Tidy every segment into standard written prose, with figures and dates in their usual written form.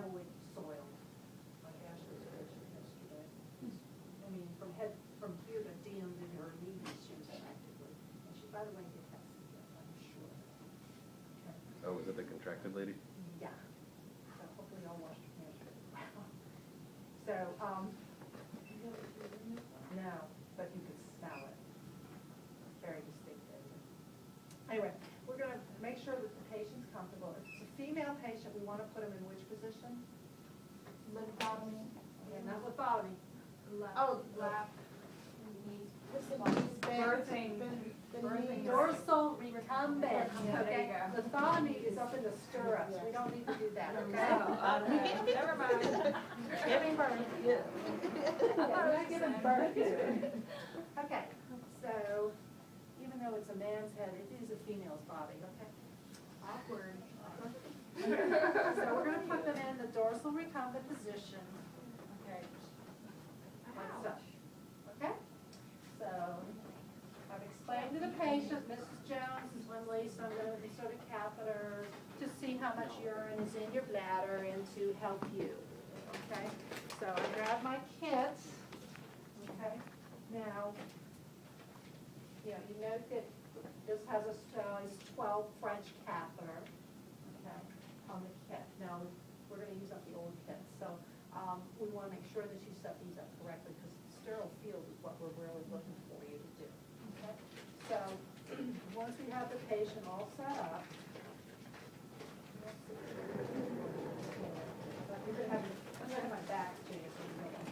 heavily soiled. Like Ashley's picture yesterday. I mean, from here to DM'd in her knees, she was practically. And she, by the way, did have CF, I'm sure. Okay. Oh, was it the contracted lady? Yeah. So hopefully I'll wash your hands really well. So, no, but you could smell it. Very distinctive. Anyway, we're going to make sure that the patient's comfortable. If it's a female patient, we want to put them in which position? Lithotomy. Yeah, not lithotomy. Oh, lap. Birthing. Dorsal recumbent. Okay. Lithotomy is up in the stirrups. We don't need to do that, okay? Never mind. Giving birth. Yeah. We're not giving birth here. Okay, so even though it's a man's head, it is a female's body, okay? Awkward. So we're going to put them in the dorsal recumbent position. Okay. Like so. Okay? So I've explained to the patient, Mrs. Jones is one Lisa, I'm going to insert a catheter to see how much urine is in your bladder and to help you. Okay? So I grab my kit. Okay? Now, you note that this has a size 12 French catheter. Okay? On the kit. Now, we're going to use up the old kit. So we want to make sure that you set these up correctly because sterile field is what we're really looking for you to do. Okay? So once we have the patient all set up, I'm going to have my back to you. So you know.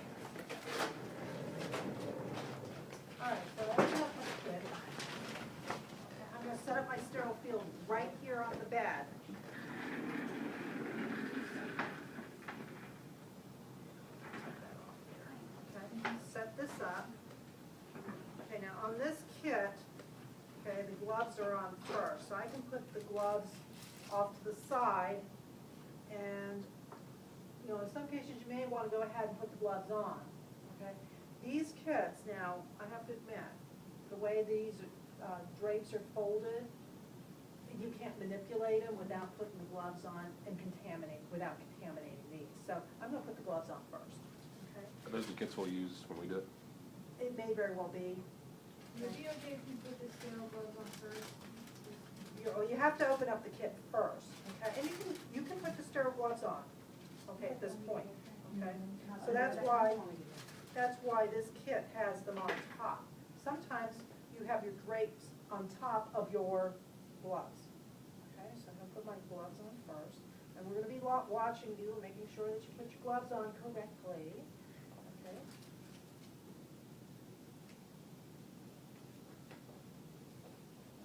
All right, so that's enough of the kit. I'm going to set up my sterile field right here on the bed. Set this up. Okay, now on this kit, okay, the gloves are on first. So I can put the gloves off to the side and, you know, in some cases you may want to go ahead and put the gloves on, okay? These kits, now, I have to admit, the way these drapes are folded, you can't manipulate them without putting the gloves on and without contaminating these. So I'm going to put the gloves on first. Are those the kits we'll use when we do it? It may very well be. Would you okay if you put the sterile gloves on first? You have to open up the kit first, okay? And you can put the sterile gloves on, okay, at this point, okay? So that's why this kit has them on top. Sometimes you have your drapes on top of your gloves, okay? So I'm going to put my gloves on first. And we're going to be watching you and making sure that you put your gloves on correctly. Okay.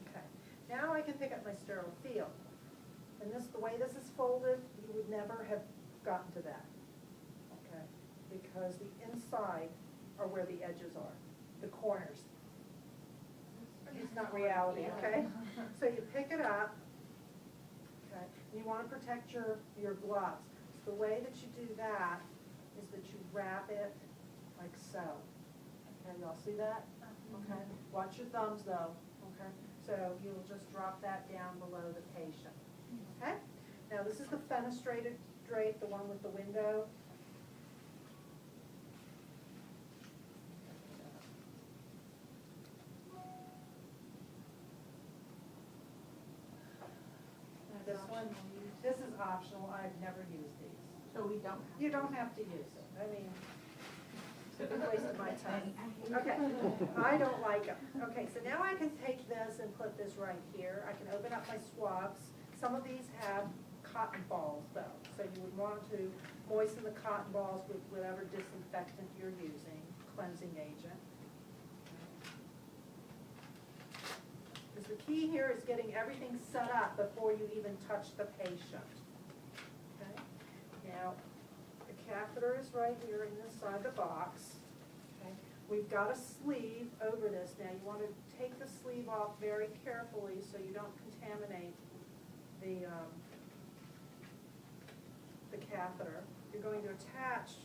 Okay. Now I can pick up my sterile field. And the way this is folded, you would never have gotten to that. Okay. Because the inside are where the edges are, the corners. It's not reality, okay? So you pick it up, okay, and you want to protect your gloves. So the way that you do that is that you wrap it like so. Okay, y'all see that? Okay, watch your thumbs though, okay? So you'll just drop that down below the patient, okay? Now this is the fenestrated drape, the one with the window. This is optional. I've never used these. So we don't. You don't have to use it. I mean, it's a waste of my time. Okay, I don't like them. Okay, so now I can take this and put this right here. I can open up my swabs. Some of these have cotton balls though, so you would want to moisten the cotton balls with whatever disinfectant you're using, cleansing agent. Because the key here is getting everything set up before you even touch the patient. Okay? Now, the catheter is right here in this side of the box. Okay? We've got a sleeve over this. Now, you want to take the sleeve off very carefully so you don't contaminate the catheter. You're going to attach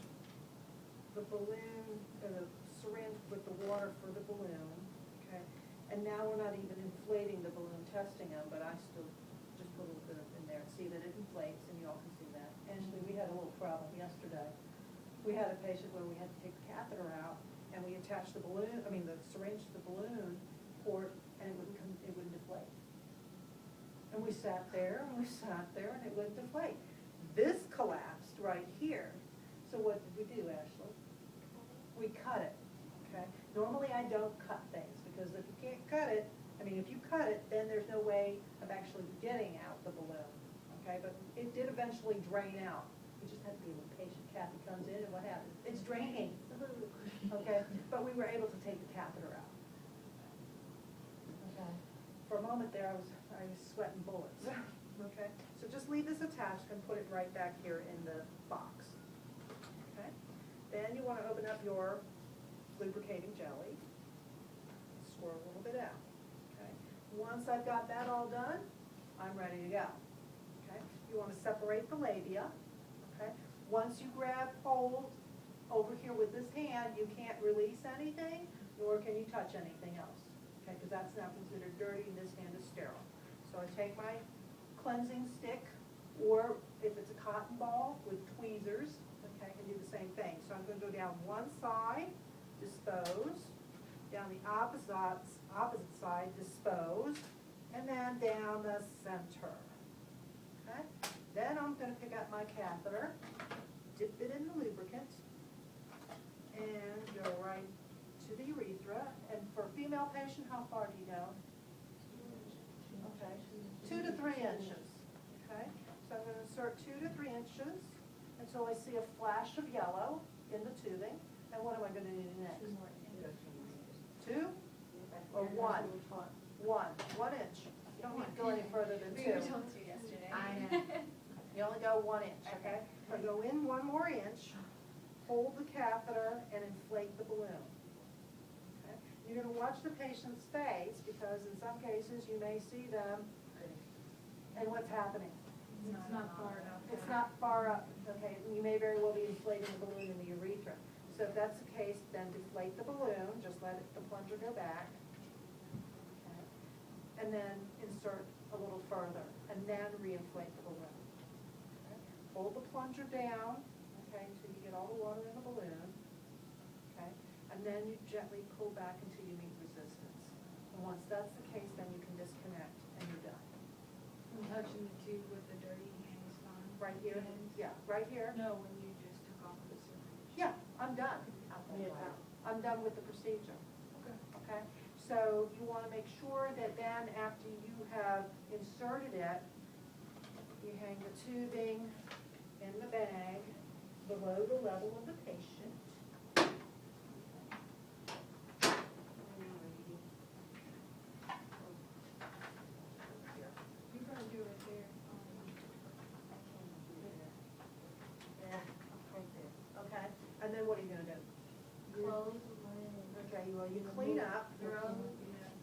the balloon, the syringe with the water for the balloon. Okay? And now we're not even inflating the balloon, testing them, but I still just put a little bit in there. See that it inflates, and you all can see that. And we had a little We had a patient where we had to take the catheter out, and we attached the balloon, the syringe to the balloon port, and it wouldn't deflate. And we sat there, and it wouldn't deflate. This collapsed right here. So what did we do, Ashley? We cut it, okay? Normally I don't cut things, because if you can't cut it, if you cut it, then there's no way of actually getting out the balloon, okay? But it did eventually drain out. We just had to be a little patient. Kathy comes in, and what happens? It's draining, okay? But we were able to take the catheter out. Okay. For a moment there, I was sweating bullets, okay? So just leave this attached and put it right back here in the box, okay? Then you want to open up your lubricating jelly, squirt a little bit out, okay? Once I've got that all done, I'm ready to go, okay? You want to separate the labia, okay? Once you grab hold over here with this hand, you can't release anything, nor can you touch anything else, okay? Because that's now considered dirty, and this hand is sterile. So I take my cleansing stick, or if it's a cotton ball with tweezers, okay, I can do the same thing. So I'm going to go down one side, dispose, down the opposite side, dispose, and then down the center. Okay? Then I'm going to pick up my catheter, dip it in the lubricant, and go right to the urethra. And for a female patient, how far do you go? Okay, 2 to 3 inches. Okay, so I'm going to insert 2 to 3 inches until I see a flash of yellow in the tubing. And what am I going to do next? 2 or 1? 1 inch. You don't need to go any further than 2. We were told to yesterday. I know. You only go 1 inch, okay? So go in 1 more inch, hold the catheter, and inflate the balloon. Okay? You're going to watch the patient's face, because in some cases you may see them, and what's happening? It's not far enough. It's not far up, okay? You may very well be inflating the balloon in the urethra. So if that's the case, then deflate the balloon, just let the plunger go back, okay? And then insert a little further, and then re-inflate the balloon. Okay? Hold the plunger down, okay, until you get all the water in the balloon, okay? And then you gently pull back until you meet resistance. And once that's the case, then you can disconnect, and you're done. I'm touching the tube with the dirty hand is fine. Right here? Hands? Yeah, right here? No, when you just took off the syringe. Yeah, I'm done. I'm done with the procedure. Okay. Okay, so you want to make sure that then after you have inserted it, you hang the tubing in the bag below the level of the patient. You probably do it there. Yeah, right there. Okay, and then what are you going to do? Close Okay, well, you clean up. Your own,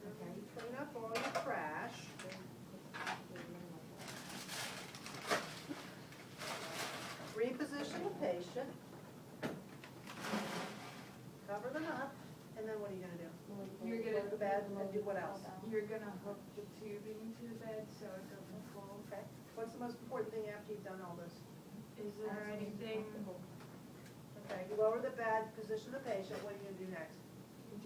Okay, you clean up all your trash. Reposition the patient. Cover them up, and then what are you gonna do? You're Go to the bed and do what else? You're gonna hook the tubing to the bed so it doesn't fall. Okay, what's the most important thing after you've done all this? Is there anything, Okay, you lower the bed, position the patient, what are you gonna do next?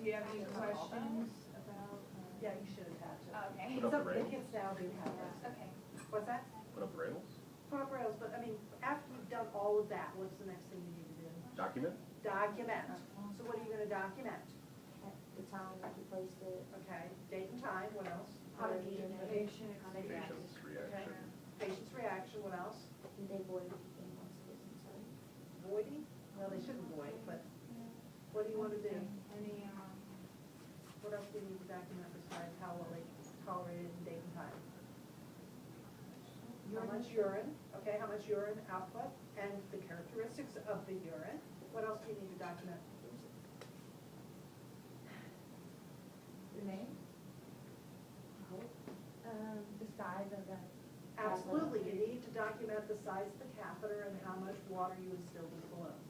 do you have any questions about? Yeah, you should attach it. Okay. Put up the Some rails? kids now do have this. Okay. What's that? Put up rails? Put up rails, but after you've done all of that, what's the next thing you need to do? Document? Document. So what are you gonna document? the time that you placed it, Okay, date and time, what else? how many units, Patient how many Patient's reaction. Patient's reaction, what else? did they void anything once it was inside? Voiding? Well, they shouldn't void, but what do you wanna do? Any, What else do you need to document besides how well they tolerated and date and time? How much urine, okay, how much urine output, and the characteristics of the urine. What else do you need to document? The name? The size of the. Absolutely, you need to document the size of the catheter and how much water you instilled in the balloon.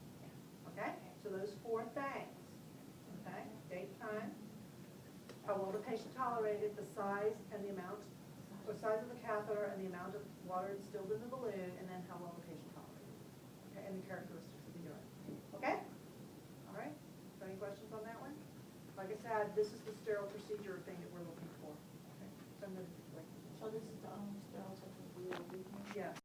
Okay, so those 4 things, okay, date, time, how well the patient tolerated, the size and the amount, the size of the catheter and the amount of water instilled in the balloon, and then how well the patient tolerated, okay, and the characteristics of the urine. Okay, Like I said, this is the sterile procedure thing that we're looking for. So I'm gonna, like, So this is the only sterile type of VOB here? yes.